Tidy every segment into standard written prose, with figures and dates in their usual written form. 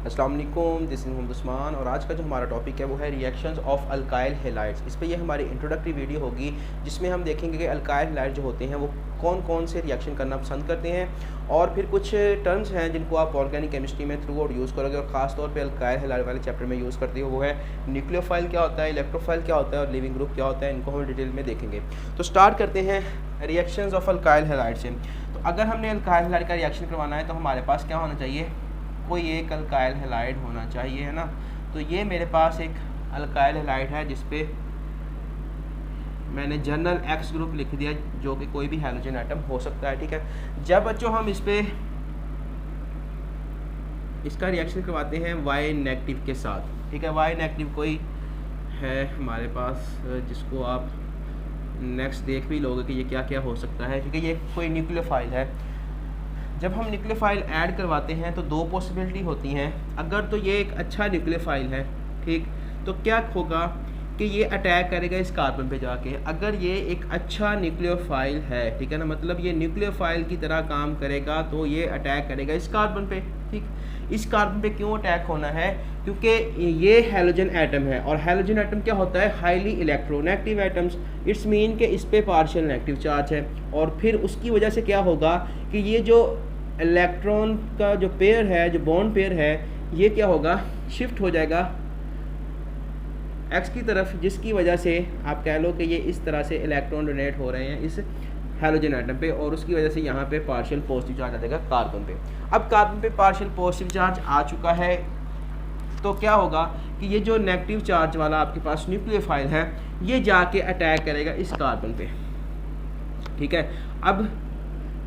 अस्सलाम वालेकुम, this is Mohammad Usman और आज का जो हमारा टॉपिक है वो है रिएक्शंस ऑफ अल्काइल हैलाइड्स। इस पे ये हमारी इंट्रोडक्टरी वीडियो होगी जिसमें हम देखेंगे कि अल्काइल हैलाइड जो होते हैं वो कौन कौन से रिएक्शन करना पसंद करते हैं और फिर कुछ टर्म्स हैं जिनको आप ऑर्गेनिक केमिस्ट्री में थ्रू आउट यूज़ करोगे और ख़ास तौर पे अल्काइल हैलाइड वाले चैप्टर में यूज़ करते हो। वो है न्यूक्लियोफाइल क्या होता है, इलेक्ट्रोफाइल क्या होता है और लिविंग ग्रुप क्या होता है। इनको हम डिटेल में देखेंगे। तो स्टार्ट करते हैं रिएक्शंस ऑफ अल्काइल हैलाइड से। तो अगर हमने अल्काइल हैलाइड का रिएक्शन करवाना है तो हमारे पास क्या होना चाहिए, कोई एक अल्काइल हैलाइड होना चाहिए, है ना। तो ये मेरे पास एक अल्काइल हैलाइड है जिस पे मैंने जनरल एक्स ग्रुप लिख दिया जो कि कोई भी हैलोजन एटम हो सकता है, ठीक है। जब बच्चों हम इस पे इसका रिएक्शन करवाते हैं वाई नेगेटिव के साथ, ठीक है। वाई नेगेटिव कोई है हमारे पास जिसको आप नेक्स्ट देख भी लोगे कि ये क्या क्या हो सकता है, ठीक है। ये कोई न्यूक्लियोफाइल है। जब हम न्यूक्लियोफाइल ऐड करवाते हैं तो दो पॉसिबिलिटी होती हैं। अगर तो ये एक अच्छा न्यूक्लियोफाइल है, ठीक, तो क्या होगा कि ये अटैक करेगा इस कार्बन पे जाके। अगर ये एक अच्छा न्यूक्लियोफाइल है, ठीक है ना, मतलब ये न्यूक्लियोफाइल की तरह काम करेगा तो ये अटैक करेगा इस कार्बन पे, ठीक। इस कार्बन पे क्यों अटैक होना है, क्योंकि ये हैलोजन एटम है और हैलोजन एटम क्या होता है, highly electronegative atoms. It's mean कि इस पे पार्शियल नेगेटिव चार्ज है और फिर उसकी वजह से क्या होगा कि ये जो इलेक्ट्रॉन का जो पेयर है, जो बॉन्ड पेयर है, ये क्या होगा, शिफ्ट हो जाएगा एक्स की तरफ, जिसकी वजह से आप कह लो कि ये इस तरह से इलेक्ट्रॉन डोनेट हो रहे हैं इस हैलोजन एटम पे और उसकी वजह से यहाँ पे पार्शियल पॉजिटिव चार्ज आ जाएगा कार्बन पे। अब कार्बन पे पार्शियल पॉजिटिव चार्ज आ चुका है तो क्या होगा कि ये जो नेगेटिव चार्ज वाला आपके पास न्यूक्लियोफाइल है ये जाके अटैक करेगा इस कार्बन पे, ठीक है। अब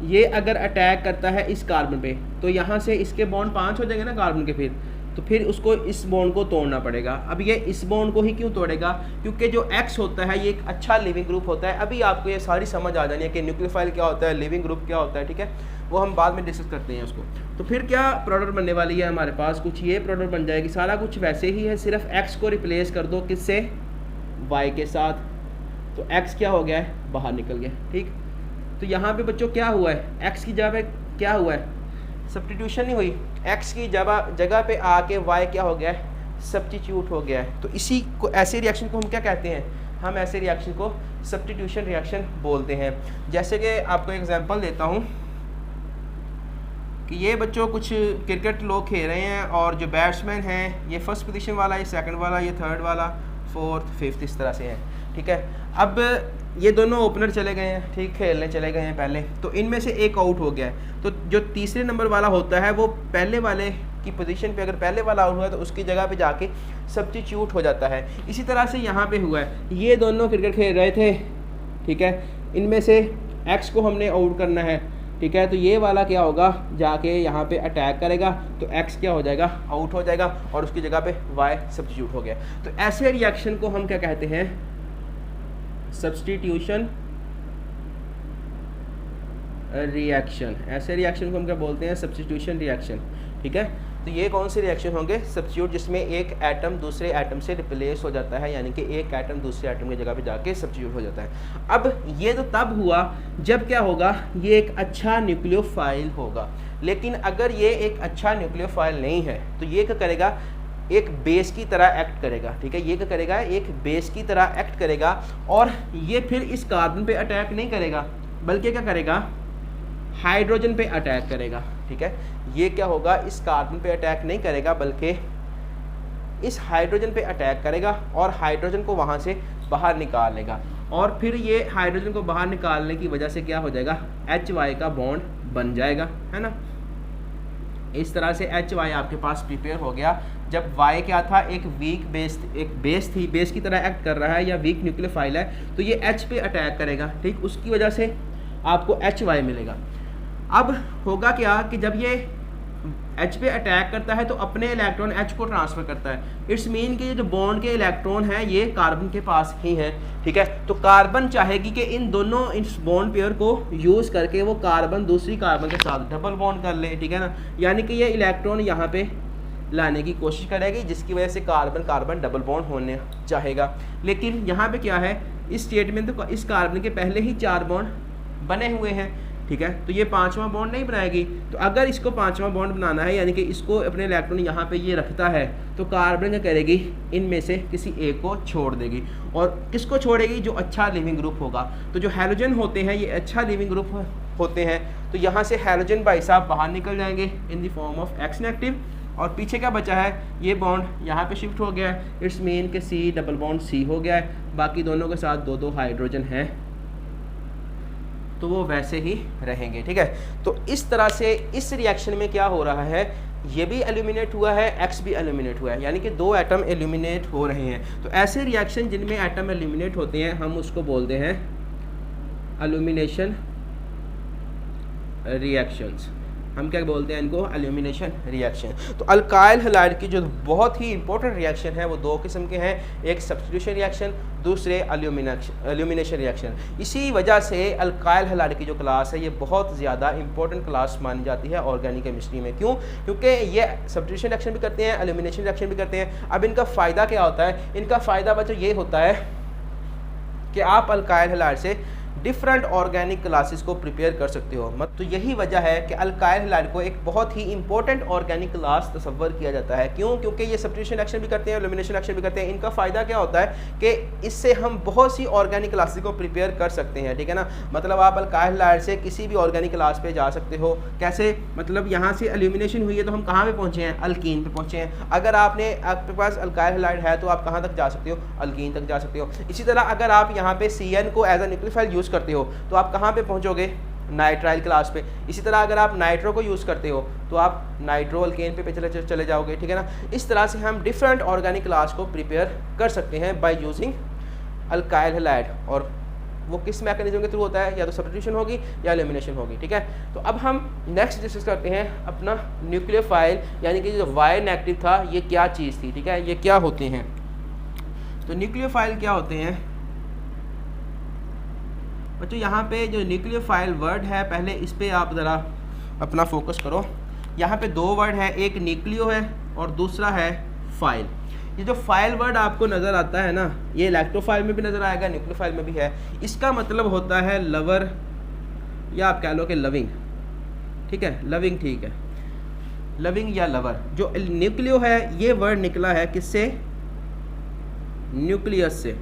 ये अगर अटैक करता है इस कार्बन पे तो यहाँ से इसके बॉन्ड 5 हो जाएंगे ना कार्बन के, फिर उसको इस बॉन्ड को तोड़ना पड़ेगा। अब ये इस बॉन्ड को ही क्यों तोड़ेगा, क्योंकि जो एक्स होता है ये एक अच्छा लिविंग ग्रुप होता है। अभी आपको ये सारी समझ आ जानी है कि न्यूक्लियोफाइल क्या होता है, लिविंग ग्रुप क्या होता है, ठीक है। वो हम बाद में डिस्कस करते हैं उसको। तो फिर क्या प्रोडक्ट बनने वाली है हमारे पास, कुछ ये प्रोडक्ट बन जाएगी। सारा कुछ वैसे ही है, सिर्फ एक्स को रिप्लेस कर दो किससे, वाई के साथ। तो एक्स क्या हो गया है, बाहर निकल गया, ठीक। तो यहाँ पे बच्चों क्या हुआ है, एक्स की जगह पे क्या हुआ है, सब्स्टिट्यूशन नहीं हुई। एक्स की जगह पे आके वाई क्या हो गया है, सब्स्टिट्यूट हो गया है। तो इसी को, ऐसे रिएक्शन को हम क्या कहते हैं, हम ऐसे रिएक्शन को सब्स्टिट्यूशन रिएक्शन बोलते हैं। जैसे कि आपको एग्जांपल देता हूँ कि ये बच्चों कुछ क्रिकेट लोग खेल रहे हैं और जो बैट्समैन हैं ये फर्स्ट पोजीशन वाला, ये सेकंड वाला, ये थर्ड वाला, फोर्थ, फिफ्थ, इस तरह से है, ठीक है। अब ये दोनों ओपनर चले गए हैं, ठीक, खेलने चले गए हैं पहले, तो इनमें से एक आउट हो गया है। तो जो तीसरे नंबर वाला होता है वो पहले वाले की पोजीशन पे, अगर पहले वाला आउट हुआ है तो उसकी जगह पे जाके सब्स्टिट्यूट हो जाता है। इसी तरह से यहाँ पे हुआ है, ये दोनों क्रिकेट खेल रहे थे, ठीक है। इनमें से एक्स को हमने आउट करना है, ठीक है। तो ये वाला क्या होगा, जाके यहाँ पे अटैक करेगा तो एक्स क्या हो जाएगा, आउट हो जाएगा और उसकी जगह पे वाई सब्स्टिट्यूट हो गया। तो ऐसे रिएक्शन को हम क्या कहते हैं, सब्स्टिट्यूशन रिएक्शन। ऐसे रिएक्शन को हम क्या बोलते हैं, सब्स्टिट्यूशन रिएक्शन, ठीक है। तो ये कौन से रिएक्शन होंगे, सब्स्टिट्यूट, जिसमें एक एटम दूसरे एटम से रिप्लेस हो जाता है, यानी कि एक एटम दूसरे एटम की जगह पे जाके सब्स्टिट्यूट हो जाता है। अब ये तो तब हुआ जब क्या होगा, ये एक अच्छा न्यूक्लियोफाइल होगा। लेकिन अगर ये एक अच्छा न्यूक्लियोफाइल नहीं है तो ये क्या करेगा, एक बेस की तरह एक्ट करेगा, ठीक है। ये क्या करेगा, एक बेस की तरह एक्ट करेगा और ये फिर इस कार्बन पे अटैक नहीं करेगा बल्कि क्या करेगा, हाइड्रोजन पे अटैक करेगा, ठीक है। ये क्या होगा, इस कार्बन पे अटैक नहीं करेगा बल्कि इस हाइड्रोजन पे अटैक करेगा और हाइड्रोजन को वहाँ से बाहर निकाल लेगा और फिर ये हाइड्रोजन को बाहर निकालने की वजह से क्या हो जाएगा, HY का बॉन्ड बन जाएगा, है ना। इस तरह से HY आपके पास प्रिपेयर हो गया। जब Y क्या था, एक वीक बेस, एक बेस थी, बेस की तरह एक्ट कर रहा है या वीक न्यूक्लियोफाइल है, तो ये H पे अटैक करेगा, ठीक। उसकी वजह से आपको HY मिलेगा। अब होगा क्या कि जब ये H पे अटैक करता है तो अपने इलेक्ट्रॉन H को ट्रांसफ़र करता है। इट्स मीन कि ये जो बॉन्ड के इलेक्ट्रॉन हैं ये कार्बन के पास ही हैं, ठीक है। तो कार्बन चाहेगी कि इन दोनों इस बॉन्ड पेयर को यूज़ करके वो कार्बन दूसरी कार्बन के साथ डबल बॉन्ड कर ले, ठीक है ना। यानी कि ये इलेक्ट्रॉन यहाँ पे लाने की कोशिश करेगी जिसकी वजह से कार्बन कार्बन डबल बॉन्ड होने चाहेगा। लेकिन यहाँ पे क्या है, इस स्टेट में तो इस कार्बन के पहले ही 4 बॉन्ड बने हुए हैं, ठीक है, तो ये पांचवा बॉन्ड नहीं बनाएगी। तो अगर इसको पांचवा बॉन्ड बनाना है, यानी कि इसको अपने इलेक्ट्रॉन यहाँ पे ये रखता है, तो कार्बन क्या करेगी, इनमें से किसी एक को छोड़ देगी। और किसको छोड़ेगी, जो अच्छा लिविंग ग्रुप होगा। तो जो हैलोजन होते हैं ये अच्छा लिविंग ग्रुप होते हैं, तो यहाँ से हैलोजन भाई साहब बाहर निकल जाएंगे in the form of x negative. और पीछे क्या बचा है, ये बॉन्ड यहाँ पे शिफ्ट हो गया है, इट्स मीन के सी डबल बॉन्ड सी हो गया है, बाकी दोनों के साथ दो दो हाइड्रोजन हैं, तो वो वैसे ही रहेंगे। ठीक है, तो इस तरह से इस रिएक्शन में क्या हो रहा है, ये भी एल्यूमिनेट हुआ है, एक्स भी एल्यूमिनेट हुआ है, यानी कि दो एटम एल्यूमिनेट हो रहे हैं। तो ऐसे रिएक्शन जिनमें एटम एल्यूमिनेट होते हैं हम उसको बोलते हैं एल्यूमिनेशन रिएक्शंस। हम क्या बोलते हैं इनको, एल्यूमिनेशन रिएक्शन। तो अल्काइल हैलाइड की जो बहुत ही इंपॉर्टेंट रिएक्शन है वो दो किस्म के हैं, एक सब्स्टिट्यूशन रिएक्शन, दूसरे एल्यूमिनेशन रिएक्शन। इसी वजह से अल्काइल हैलाइड की जो क्लास है ये बहुत ज़्यादा इंपॉर्टेंट क्लास मानी जाती है ऑर्गेनिक केमिस्ट्री में। क्यों, क्योंकि ये सब्स्टिट्यूशन रिएक्शन भी करते हैं, एल्यूमिनेशन रिएक्शन भी करते हैं। अब इनका फ़ायदा क्या होता है, इनका फ़ायदा बच्चों ये होता है कि आप अल्काइल हैलाइड से डिफरेंट ऑर्गेनिक क्लासेस को प्रिपेयर कर सकते हो। मत तो यही वजह है कि अल्काइल हैलाइड को एक बहुत ही इंपॉर्टेंट ऑर्गेनिक क्लास तस्वर किया जाता है। क्यों, क्योंकि ये सब्स्टिट्यूशन रिएक्शन भी करते हैं, एल्यूमिनेशन रिएक्शन भी करते हैं। इनका फ़ायदा क्या होता है कि इससे हम बहुत सी ऑर्गेनिक क्लासेस को प्रिपेयर कर सकते हैं। ठीक है ना, मतलब आप अल्काइल हैलाइड से किसी भी ऑर्गेनिक क्लास पे जा सकते हो। कैसे, मतलब यहाँ से एल्यूमिनेशन हुई है तो हम कहाँ पे पहुँचे हैं, अल्कीन पे पहुँचे हैं। अगर आपके पास अल्काइल हैलाइड है तो आप कहाँ तक जा सकते हो, अल्कीन तक जा सकते हो। इसी तरह अगर आप यहाँ पे CN को एज अ न्यूक्लियोफाइल यूज़ करते हो तो आप कहाँ पे पहुँचोगे, नाइट्राइल क्लास पे। इसी तरह अगर आप नाइट्रो को यूज़ करते हो तो आप नाइट्रो अल्केन पे चले जाओगे। ठीक है ना, इस तरह से हम डिफरेंट ऑर्गेनिक क्लास को प्रिपेयर कर सकते हैं बाय यूजिंग अल्काइल हैलाइड। और वो किस मैकेनिज्म के थ्रू होता है, या तो सब्स्टिट्यूशन होगी या एलिमिनेशन होगी। ठीक है, तो अब हम नेक्स्ट डिस्कस करते हैं अपना न्यूक्लियोफाइल, यानी कि जो वाई नेगेटिव था ये क्या चीज़ थी। ठीक है, ये क्या होते हैं, तो न्यूक्लियोफाइल क्या होते हैं बच्चों। यहाँ पे जो न्यूक्लियोफाइल वर्ड है, पहले इस पर आप ज़रा अपना फोकस करो। यहाँ पे दो वर्ड है, एक न्यूक्लियो है और दूसरा है फाइल। ये जो फाइल वर्ड आपको नज़र आता है ना, ये इलेक्ट्रोफाइल में भी नज़र आएगा, न्यूक्लियोफाइल में भी है। इसका मतलब होता है लवर, या आप कह लो कि लविंग। ठीक है, लविंग, ठीक है, लविंग या लवर। जो न्यूक्लियो है ये वर्ड निकला है किससे, न्यूक्लियस से।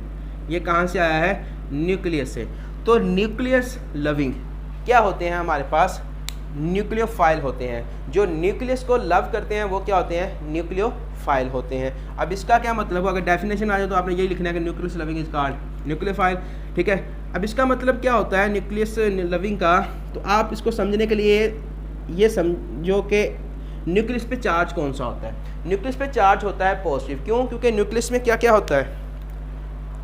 ये कहाँ से आया है, न्यूक्लियस से। तो न्यूक्लियस लविंग क्या होते हैं, हमारे पास न्यूक्लियोफाइल होते हैं। जो न्यूक्लियस को लव करते हैं वो क्या होते हैं, न्यूक्लियोफाइल होते हैं। अब इसका क्या मतलब हो, अगर डेफिनेशन आ जाए तो आपने यही लिखना है कि nucleus loving is called nucleophile. ठीक है, अब इसका मतलब क्या होता है न्यूक्लियस लविंग का, तो आप इसको समझने के लिए ये समझो कि न्यूक्लियस पे चार्ज कौन सा होता है। न्यूक्लियस पे चार्ज होता है पॉजिटिव। क्यों, क्योंकि न्यूक्लियस में क्या क्या होता है,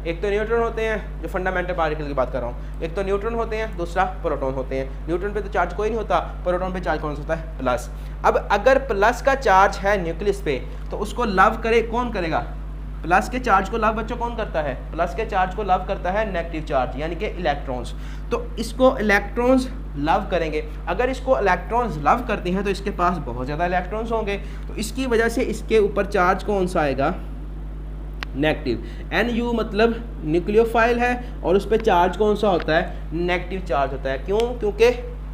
एक तो न्यूट्रॉन होते हैं, जो फंडामेंटल पार्टिकल की बात कर रहा हूँ, एक तो न्यूट्रॉन होते हैं, दूसरा प्रोटॉन होते हैं। न्यूट्रॉन पे तो चार्ज कोई नहीं होता, प्रोटॉन पे चार्ज कौन सा होता है, प्लस। अब अगर प्लस का चार्ज है न्यूक्लियस पे तो उसको लव करे कौन करेगा, प्लस के चार्ज को लव बच्चों कौन करता है, प्लस के चार्ज को लव करता है नेगेटिव चार्ज, यानी कि इलेक्ट्रॉन्स। तो इसको इलेक्ट्रॉन्स लव करेंगे। अगर इसको इलेक्ट्रॉन्स लव करते हैं तो इसके पास बहुत ज़्यादा इलेक्ट्रॉन्स होंगे, तो इसकी वजह से इसके ऊपर चार्ज कौन सा आएगा, नेगेटिव। NU मतलब न्यूक्लियोफाइल है और उस पर चार्ज कौन सा होता है, नेगेटिव चार्ज होता है। क्यों, क्योंकि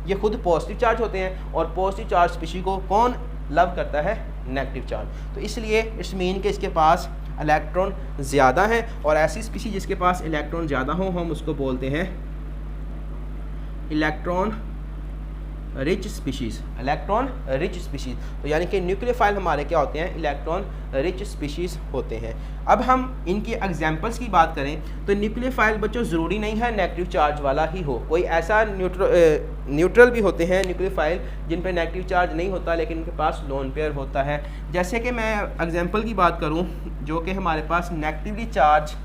ये खुद पॉजिटिव चार्ज होते हैं और पॉजिटिव चार्ज स्पीशीज को कौन लव करता है, नेगेटिव चार्ज। तो इसलिए इट्स मीन कि इसके पास इलेक्ट्रॉन ज़्यादा हैं, और ऐसी स्पीशीज जिसके पास इलेक्ट्रॉन ज़्यादा हो हम उसको बोलते हैं electron rich species, electron rich species. तो यानी कि न्यूक्लियोफाइल हमारे क्या होते हैं, इलेक्ट्रॉन रिच स्पीशीज़ होते हैं। अब हम इनकी एग्जांपल्स की बात करें तो न्यूक्लियोफाइल बच्चों ज़रूरी नहीं है नेगेटिव चार्ज वाला ही हो, कोई ऐसा न्यूट्रल भी होते हैं न्यूक्लियोफाइल जिन पे नेगेटिव चार्ज नहीं होता लेकिन उनके पास लोन पेयर होता है। जैसे कि मैं एग्जांपल की बात करूं जो कि हमारे पास नेगेटिवली चार्ज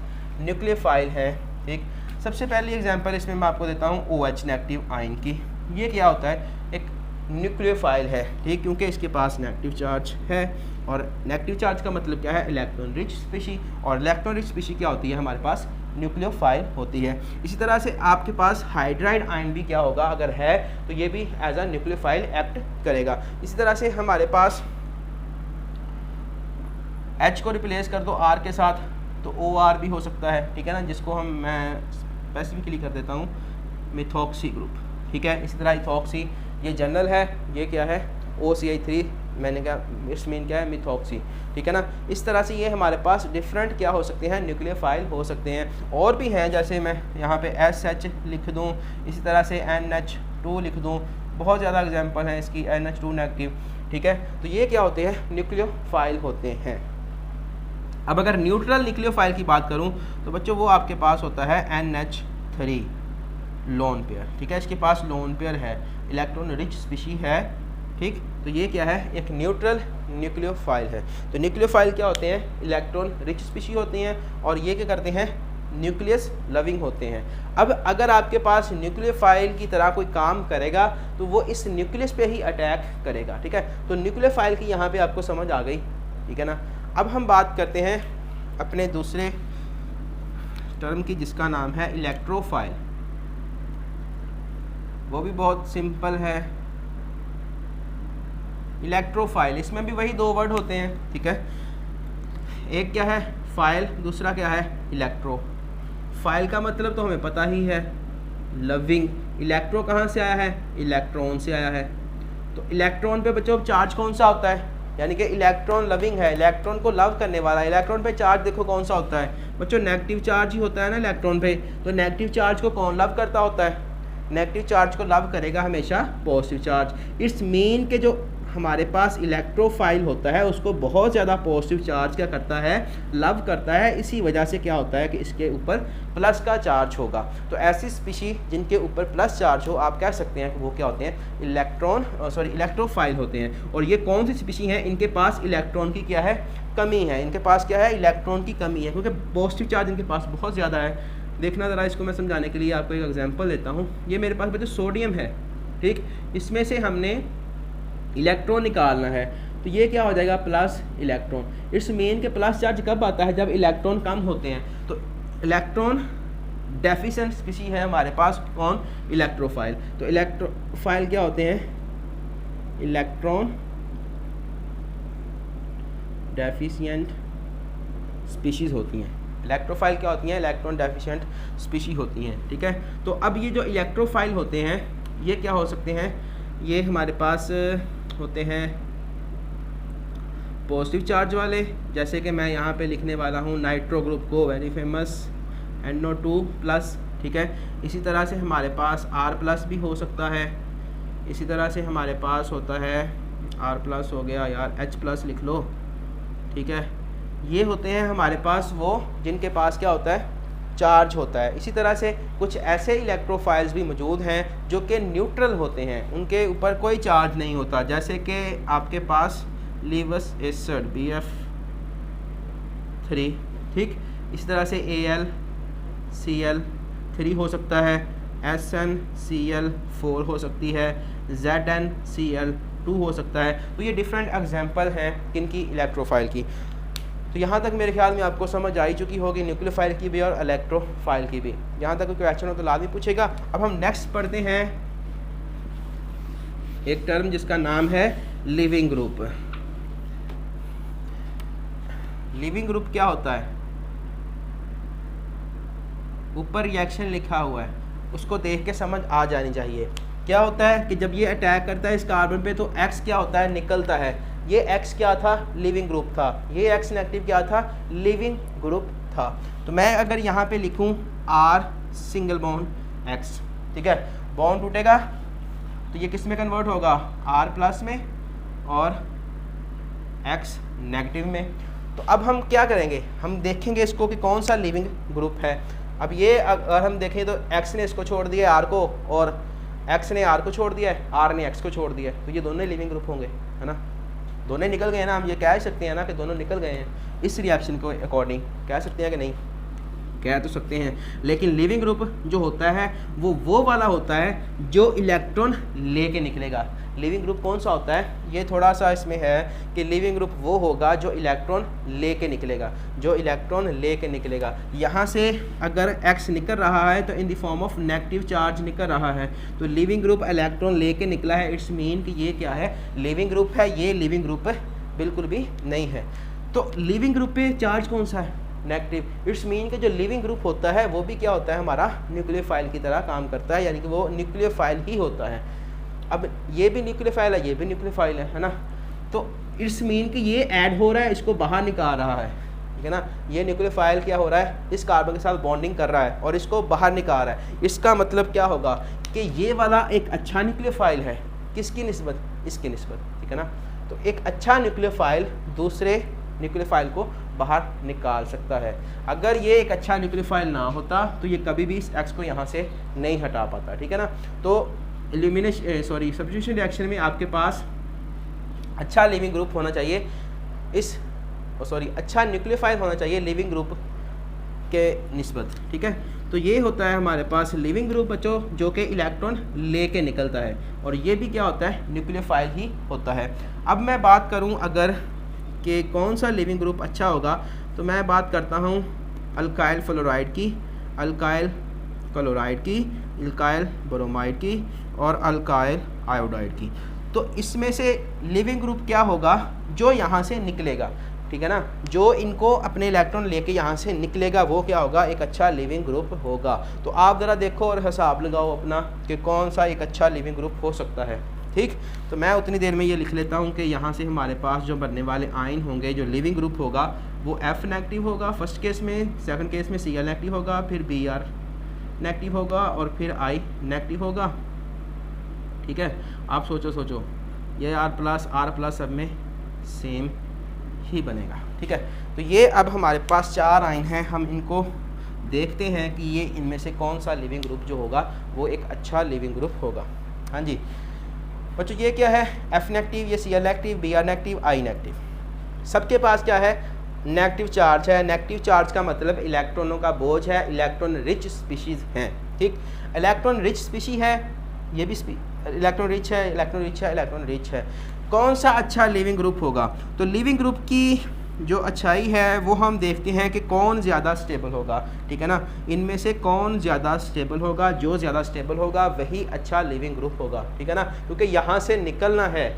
न्यूक्लियोफाइल है। ठीक, सबसे पहली एग्जांपल इसमें मैं आपको देता हूं OH नेगेटिव आयन की। ये क्या होता है, एक न्यूक्लियोफाइल है। ठीक, क्योंकि इसके पास नेगेटिव चार्ज है, और नेगेटिव चार्ज का मतलब क्या है, इलेक्ट्रॉन रिच स्पीशी, और इलेक्ट्रॉन रिच स्पीशी क्या होती है, हमारे पास न्यूक्लियोफाइल होती है। इसी तरह से आपके पास हाइड्राइड आयन भी क्या होगा, अगर है तो ये भी एज अ न्यूक्लियोफाइल एक्ट करेगा। इसी तरह से हमारे पास H को रिप्लेस कर दो R के साथ तो OR भी हो सकता है। ठीक है ना, जिसको मैं स्पेसिफिकली कर देता हूँ मिथॉक्सी ग्रुप। ठीक है। इसी तरह इथॉक्सी ये जनरल है, ये क्या है OCI3, मैंने कहा इट्स मीन क्या है मिथॉक्सी, ठीक है ना। इस तरह से ये हमारे पास डिफरेंट क्या हो सकते हैं न्यूक्लियोफाइल हो सकते हैं। और भी हैं, जैसे मैं यहाँ पे SH लिख दूँ, इसी तरह से NH2 लिख दूँ, बहुत ज़्यादा एग्जांपल हैं इसकी, NH2 नेगेटिव, ठीक है। तो ये क्या होते हैं न्यूक्लियोफाइल होते हैं। अब अगर न्यूट्रल न्यूक्लियोफाइल की बात करूं तो बच्चों वो आपके पास होता है NH3 लोन पेयर, ठीक है। इसके पास लोन पेयर है, इलेक्ट्रॉन रिच स्पीशी है, ठीक। तो ये क्या है एक न्यूट्रल न्यूक्लियोफाइल है। तो न्यूक्लियोफाइल क्या होते हैं इलेक्ट्रॉन रिच स्पीशी होती हैं और ये क्या करते हैं न्यूक्लियस लविंग होते हैं। अब अगर आपके पास न्यूक्लियोफाइल की तरह कोई काम करेगा तो वो इस न्यूक्लियस पे ही अटैक करेगा, ठीक है। तो न्यूक्लियोफाइल की यहाँ पे आपको समझ आ गई, ठीक है ना। अब हम बात करते हैं अपने दूसरे टर्म की जिसका नाम है इलेक्ट्रोफाइल। वो भी बहुत सिंपल है, इलेक्ट्रोफाइल। इसमें भी वही दो वर्ड होते हैं, ठीक है। एक क्या है फाइल, दूसरा क्या है इलेक्ट्रो। फाइल का मतलब तो हमें पता ही है लविंग। इलेक्ट्रो कहाँ से आया है इलेक्ट्रॉन से आया है। तो इलेक्ट्रॉन पे बच्चों चार्ज कौन सा होता है, यानी कि इलेक्ट्रॉन लविंग है, इलेक्ट्रॉन को लव करने वाला। इलेक्ट्रॉन पे चार्ज देखो कौन सा होता है बच्चों नेगेटिव चार्ज ही होता है ना इलेक्ट्रॉन पे। तो नेगेटिव चार्ज को कौन लव करता होता है, नेगेटिव चार्ज को लव करेगा हमेशा पॉजिटिव चार्ज। इट्स मीन के जो हमारे पास इलेक्ट्रोफाइल होता है उसको बहुत ज़्यादा पॉजिटिव चार्ज क्या करता है लव करता है। इसी वजह से क्या होता है कि इसके ऊपर प्लस का चार्ज होगा। तो ऐसी स्पीशी जिनके ऊपर प्लस चार्ज हो आप कह सकते हैं कि वो क्या होते हैं इलेक्ट्रोफाइल होते हैं। और ये कौन सी स्पीशी हैं इनके पास इलेक्ट्रॉन की क्या है कमी है, इनके पास क्या है इलेक्ट्रॉन की कमी है, क्योंकि पॉजिटिव चार्ज इनके पास बहुत ज़्यादा है। देखना ज़रा इसको मैं समझाने के लिए आपको एक एग्जांपल देता हूँ। ये मेरे पास बच्चों सोडियम है, ठीक। इसमें से हमने इलेक्ट्रॉन निकालना है, तो ये क्या हो जाएगा प्लस इलेक्ट्रॉन। इट्स मीन के प्लस चार्ज कब आता है जब इलेक्ट्रॉन कम होते हैं। तो इलेक्ट्रॉन डेफिशिएंट स्पीशी है हमारे पास कौन इलेक्ट्रोफाइल। तो इलेक्ट्रोफाइल क्या होते हैं इलेक्ट्रॉन डेफिशिएंट स्पीशीज होती हैं। इलेक्ट्रोफाइल क्या होती हैं इलेक्ट्रॉन डेफिशिएंट स्पीशी होती हैं, ठीक है। तो अब ये जो इलेक्ट्रोफाइल होते हैं ये क्या हो सकते हैं, ये हमारे पास होते हैं पॉजिटिव चार्ज वाले, जैसे कि मैं यहाँ पे लिखने वाला हूँ नाइट्रो ग्रुप को, वेरी फेमस NO2+, ठीक है। इसी तरह से हमारे पास R+ भी हो सकता है। इसी तरह से हमारे पास होता है R+ हो गया यार, H+ लिख लो, ठीक है। ये होते हैं हमारे पास वो जिनके पास क्या होता है चार्ज होता है। इसी तरह से कुछ ऐसे इलेक्ट्रोफाइल्स भी मौजूद हैं जो कि न्यूट्रल होते हैं, उनके ऊपर कोई चार्ज नहीं होता, जैसे कि आपके पास लीवस एसिड BF3, ठीक। इसी तरह से AlCl3 हो सकता है, SnCl4 हो सकती है, ZnCl2 हो सकता है। तो ये डिफरेंट एग्जांपल हैं किनकी इलेक्ट्रोफाइल की। तो यहाँ तक मेरे ख्याल में आपको समझ आई चुकी होगी न्यूक्लियोफाइल की भी और इलेक्ट्रोफाइल की भी। यहाँ तक कोई क्वेश्चन हो तो लाजमी पूछेगा। अब हम नेक्स्ट पढ़ते हैं एक टर्म जिसका नाम है लिविंग ग्रुप। लिविंग ग्रुप क्या होता है, ऊपर रिएक्शन लिखा हुआ है, उसको देख के समझ आ जानी चाहिए। क्या होता है कि जब ये अटैक करता है इस कार्बन पे तो X क्या होता है निकलता है। ये X क्या था लिविंग ग्रुप था, ये X नेगेटिव क्या था लिविंग ग्रुप था। तो मैं अगर यहाँ पे लिखूँ R सिंगल बॉन्ड X, ठीक है, बॉन्ड टूटेगा तो ये किस में कन्वर्ट होगा R+ में और X नेगेटिव में। तो अब हम क्या करेंगे, हम देखेंगे इसको कि कौन सा लिविंग ग्रुप है। अब ये अगर हम देखें तो X ने इसको छोड़ दिया R को और X ने R को छोड़ दिया है, R ने X को छोड़ दिया है, तो ये दोनों लिविंग ग्रुप होंगे, है ना। दोनों निकल गए ना, हम ये कह सकते हैं ना कि दोनों निकल गए हैं इस रिएक्शन को अकॉर्डिंग, कह सकते हैं कि नहीं, कह तो सकते हैं। लेकिन लिविंग ग्रुप जो होता है वो वाला होता है जो इलेक्ट्रॉन लेके निकलेगा। लिविंग ग्रुप कौन सा होता है, ये थोड़ा सा इसमें है कि लिविंग ग्रुप वो होगा जो इलेक्ट्रॉन लेके निकलेगा, जो इलेक्ट्रॉन लेके निकलेगा। यहाँ से अगर X निकल रहा है तो in the form of negative charge निकल रहा है, तो लिविंग ग्रुप इलेक्ट्रॉन लेके निकला है, इट्स मीन कि ये क्या है लिविंग ग्रुप है। ये लिविंग ग्रुप बिल्कुल भी नहीं है। तो लिविंग ग्रुप पे चार्ज कौन सा है नेगेटिव। इट्स मीन कि जो लिविंग ग्रुप होता है वो भी क्या होता है, हमारा न्यूक्लियोफाइल की तरह काम करता है, यानी कि वो न्यूक्लियोफाइल ही होता है। अब ये भी न्यूक्लियोफाइल है, ये भी न्यूक्लियोफाइल है ना, तो इट्स मीन कि ये ऐड हो रहा है, इसको बाहर निकाल रहा है, ठीक है ना। ये न्यूक्लियोफाइल क्या हो रहा है, इस कार्बन के साथ बॉन्डिंग कर रहा है और इसको बाहर निकाल रहा है। इसका मतलब क्या होगा कि ये वाला एक अच्छा न्यूक्लियोफाइल है, किसकी निस्बत, इसकी निस्बत, ठीक है ना। तो एक अच्छा न्यूक्लियोफाइल दूसरे न्यूक्लियोफाइल को बाहर निकाल सकता है। अगर ये एक अच्छा न्यूक्लियोफाइल ना होता तो ये कभी भी इस X को यहाँ से नहीं हटा पाता, ठीक है ना। तो सब्स्टिट्यूशन रिएक्शन में आपके पास अच्छा लिविंग ग्रुप होना चाहिए, अच्छा न्यूक्लियोफाइल होना चाहिए लिविंग ग्रुप के निस्बत, ठीक है। तो ये होता है हमारे पास लिविंग ग्रुप बच्चों, जो कि इलेक्ट्रॉन लेके निकलता है, और ये भी क्या होता है, न्यूक्लियोफाइल ही होता है। अब मैं बात करूं अगर कि कौन सा लिविंग ग्रुप अच्छा होगा, तो मैं बात करता हूं अल्काइल फ्लोराइड की, अल्काइल क्लोराइड की, अल्काइल ब्रोमाइड की और अल्काइल आयोडाइड की। तो इसमें से लिविंग ग्रुप क्या होगा, जो यहाँ से निकलेगा, ठीक है ना, जो इनको अपने इलेक्ट्रॉन लेके यहाँ से निकलेगा वो क्या होगा, एक अच्छा लिविंग ग्रुप होगा। तो आप ज़रा देखो और हिसाब लगाओ अपना कि कौन सा एक अच्छा लिविंग ग्रुप हो सकता है, ठीक। तो मैं उतनी देर में ये लिख लेता हूँ कि यहाँ से हमारे पास जो बनने वाले आयन होंगे, जो लिविंग ग्रुप होगा वो F नेगेटिव होगा फर्स्ट केस में, सेकंड केस में Cl नेगेटिव होगा, फिर Br नेगेटिव होगा और फिर I नेगेटिव होगा, ठीक है। आप सोचो ये R+ सब में सेम ही बनेगा, ठीक है। तो ये अब हमारे पास 4 आयन हैं, हम इनको देखते हैं कि ये इनमें से कौन सा लिविंग ग्रुप जो होगा वो एक अच्छा लिविंग ग्रुप होगा। हाँ जी बच्चों, ये क्या है, F नेगेटिव, ये Cl negative, Br negative, I negative. सबके पास क्या है, नेगेटिव चार्ज है। नेगेटिव चार्ज का मतलब इलेक्ट्रॉनों का बोझ है, इलेक्ट्रॉन रिच स्पीशीज़ हैं, ठीक। इलेक्ट्रॉन रिच स्पीशी है, ये भी इलेक्ट्रॉन रिच है, इलेक्ट्रॉन रिच है, इलेक्ट्रॉन रिच है। कौन सा अच्छा लिविंग ग्रुप होगा, तो लिविंग ग्रुप की जो अच्छाई है वो हम देखते हैं कि कौन ज़्यादा स्टेबल होगा, ठीक है ना। इनमें से कौन ज़्यादा स्टेबल होगा, जो ज़्यादा स्टेबल होगा वही अच्छा लिविंग ग्रुप होगा, ठीक है ना। क्योंकि यहाँ से निकलना है,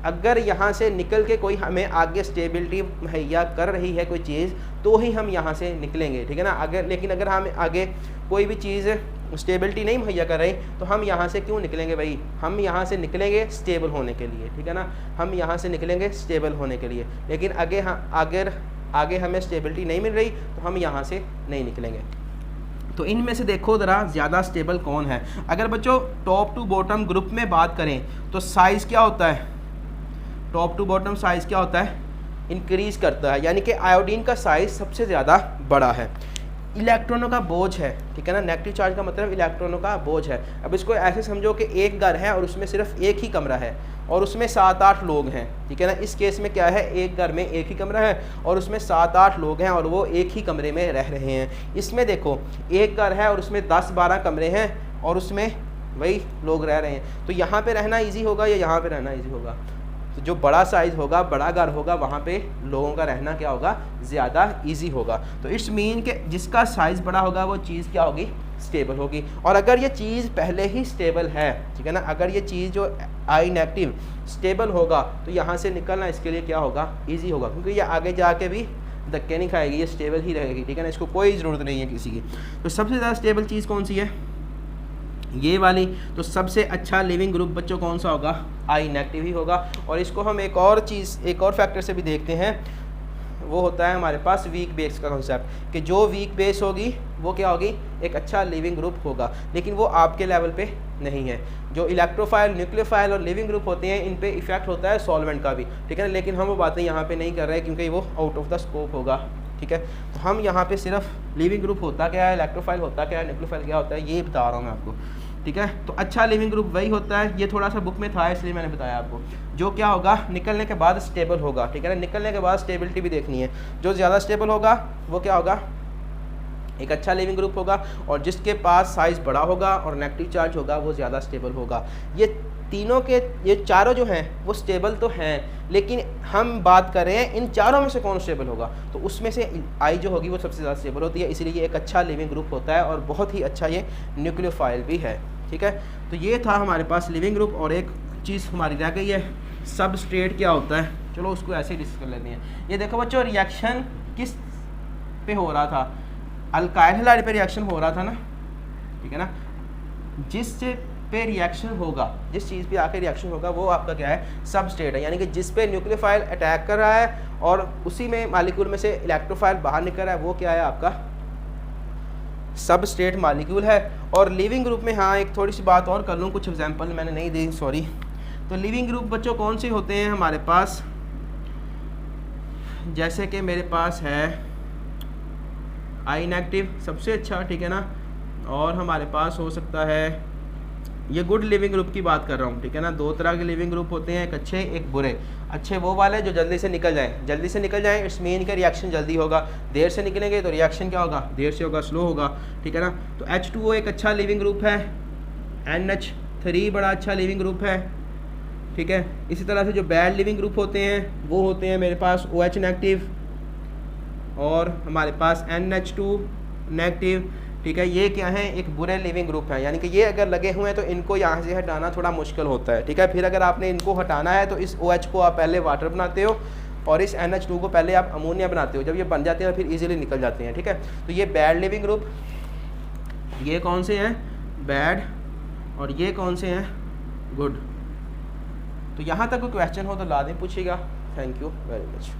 अगर यहाँ से निकल के कोई हमें आगे स्टेबिलिटी मुहैया कर रही है कोई चीज़, तो ही हम यहाँ से निकलेंगे, ठीक है ना। लेकिन अगर हम आगे कोई भी चीज़ स्टेबिलिटी नहीं मुहैया कर रही तो हम यहाँ से क्यों निकलेंगे भाई, हम यहाँ से निकलेंगे स्टेबल होने के लिए, ठीक है ना। हम यहाँ से निकलेंगे स्टेबल होने के लिए, लेकिन अगर आगे हमें स्टेबिलिटी नहीं मिल रही तो हम यहाँ से नहीं निकलेंगे। तो इनमें से देखो ज़रा ज़्यादा स्टेबल कौन है। अगर बच्चों टॉप टू बॉटम ग्रुप में बात करें तो साइज़ क्या होता है, टॉप टू बॉटम साइज़ क्या होता है, इंक्रीज़ करता है, यानी कि आयोडीन का साइज़ सबसे ज़्यादा बड़ा है। इलेक्ट्रॉनों का बोझ है, ठीक है ना, नेगेटिव चार्ज का मतलब इलेक्ट्रॉनों का बोझ है। अब इसको ऐसे समझो कि एक घर है और उसमें सिर्फ एक ही कमरा है और उसमें 7-8 लोग हैं, ठीक है ना। इस केस में क्या है, एक घर में एक ही कमरा है और उसमें 7-8 लोग हैं और वो एक ही कमरे में रह रहे हैं। इसमें देखो एक घर है और उसमें 10-12 कमरे हैं और उसमें वही लोग रह रहे हैं, तो यहाँ पे रहना ईजी होगा या यहाँ पे रहना ईजी होगा, तो जो बड़ा साइज़ होगा, बड़ा घर होगा, वहाँ पे लोगों का रहना क्या होगा, ज़्यादा इजी होगा। तो इट्स मीन कि जिसका साइज़ बड़ा होगा वो चीज़ क्या होगी, स्टेबल होगी। और अगर ये चीज़ पहले ही स्टेबल है, ठीक है ना, अगर ये चीज़ जो I नेगेटिव स्टेबल होगा तो यहाँ से निकलना इसके लिए क्या होगा, ईजी होगा, क्योंकि ये आगे जाके भी धक्के नहीं खाएगी, ये स्टेबल ही रहेगी, ठीक है ना। इसको कोई ज़रूरत नहीं है किसी की। तो सबसे ज़्यादा स्टेबल चीज़ कौन सी है, ये वाली। तो सबसे अच्छा लिविंग ग्रुप बच्चों कौन सा होगा, I नेगेटिव ही होगा। और इसको हम एक और फैक्टर से भी देखते हैं, वो होता है हमारे पास वीक बेस का कॉन्सेप्ट, कि जो वीक बेस होगी वो क्या होगी, एक अच्छा लिविंग ग्रुप होगा, लेकिन वो आपके लेवल पे नहीं है। जो इलेक्ट्रोफाइल, न्यूक्लियोफाइल और लिविंग ग्रुप होते हैं, इन पे इफेक्ट होता है सॉल्वेंट का भी, ठीक है ना, लेकिन हम वो बातें यहाँ पे नहीं कर रहे हैं क्योंकि वो आउट ऑफ द स्कोप होगा, ठीक है। तो हम यहाँ पे सिर्फ लिविंग ग्रुप होता क्या है, इलेक्ट्रोफाइल होता क्या है, न्यूक्लियोफाइल क्या होता है, ये बता रहा हूँ मैं आपको, ठीक है। तो अच्छा लिविंग ग्रुप वही होता है, ये थोड़ा सा बुक में था इसलिए मैंने बताया आपको, जो क्या होगा, निकलने के बाद स्टेबल होगा, ठीक है ना। निकलने के बाद स्टेबिलिटी भी देखनी है, जो ज़्यादा स्टेबल होगा वो क्या होगा, एक अच्छा लिविंग ग्रुप होगा। और जिसके पास साइज़ बड़ा होगा और नेगेटिव चार्ज होगा वो ज़्यादा स्टेबल होगा। ये चारों जो हैं वो स्टेबल तो हैं, लेकिन हम बात कर रहे हैं इन चारों में से कौन स्टेबल होगा, तो उसमें से I जो होगी वो सबसे ज़्यादा स्टेबल होती है, इसलिए ये एक अच्छा लिविंग ग्रुप होता है और बहुत ही अच्छा ये न्यूक्लियोफाइल भी है, ठीक है। तो ये था हमारे पास लिविंग ग्रुप। और एक चीज़ हमारी रह गई है, सबस्ट्रेट क्या होता है, चलो उसको ऐसे ही डिस्कस कर लेते हैं। ये देखो बच्चों, रिएक्शन किस पे हो रहा था, अल्काइल हैलाइड पे रिएक्शन हो रहा था ना, ठीक है ना, जिस पे रिएक्शन होगा, जिस चीज़ पे आके रिएक्शन होगा वो आपका क्या है, सबस्ट्रेट है, यानी कि जिस पे न्यूक्लियोफाइल अटैक कर रहा है और उसी में मॉलिक्यूल में से इलेक्ट्रोफाइल बाहर निकल रहा है, वो क्या है आपका सबस्ट्रेट मॉलिक्यूल है। और लिविंग ग्रुप में हाँ एक थोड़ी सी बात और कर लूँ, कुछ एग्जांपल मैंने नहीं दी, सॉरी। तो लिविंग ग्रुप बच्चों कौन से होते हैं हमारे पास, जैसे कि मेरे पास है आई नेगेटिव सबसे अच्छा, ठीक है ना, और हमारे पास हो सकता है, ये गुड लिविंग ग्रुप की बात कर रहा हूँ, ठीक है ना। दो तरह के लिविंग ग्रुप होते हैं, एक अच्छे एक बुरे। अच्छे वो वाले जो जल्दी से निकल जाएं, जल्दी से निकल जाएं, इट्स मीन का रिएक्शन जल्दी होगा। देर से निकलेंगे तो रिएक्शन क्या होगा, देर से होगा, स्लो होगा, ठीक है ना। तो H2O एक अच्छा लिविंग ग्रुप है, NH3 बड़ा अच्छा लिविंग ग्रुप है, ठीक है। इसी तरह से जो बैड लिविंग ग्रुप होते हैं वो होते हैं मेरे पास OH नेगेटिव और हमारे पास NH2 नेगेटिव, ठीक है। ये क्या है, एक बुरे लिविंग ग्रुप है, यानी कि ये अगर लगे हुए हैं तो इनको यहाँ से हटाना थोड़ा मुश्किल होता है, ठीक है। फिर अगर आपने इनको हटाना है तो इस OH को आप पहले वाटर बनाते हो और इस NH2 को पहले आप अमोनिया बनाते हो, जब ये बन जाते हैं फिर इजीली निकल जाते हैं, ठीक है। तो ये बैड लिविंग ग्रुप, ये कौन से हैं, बैड, और ये कौन से हैं, गुड। तो यहाँ तक कोई क्वेश्चन हो तो लाजमी पूछिएगा। Thank you very much.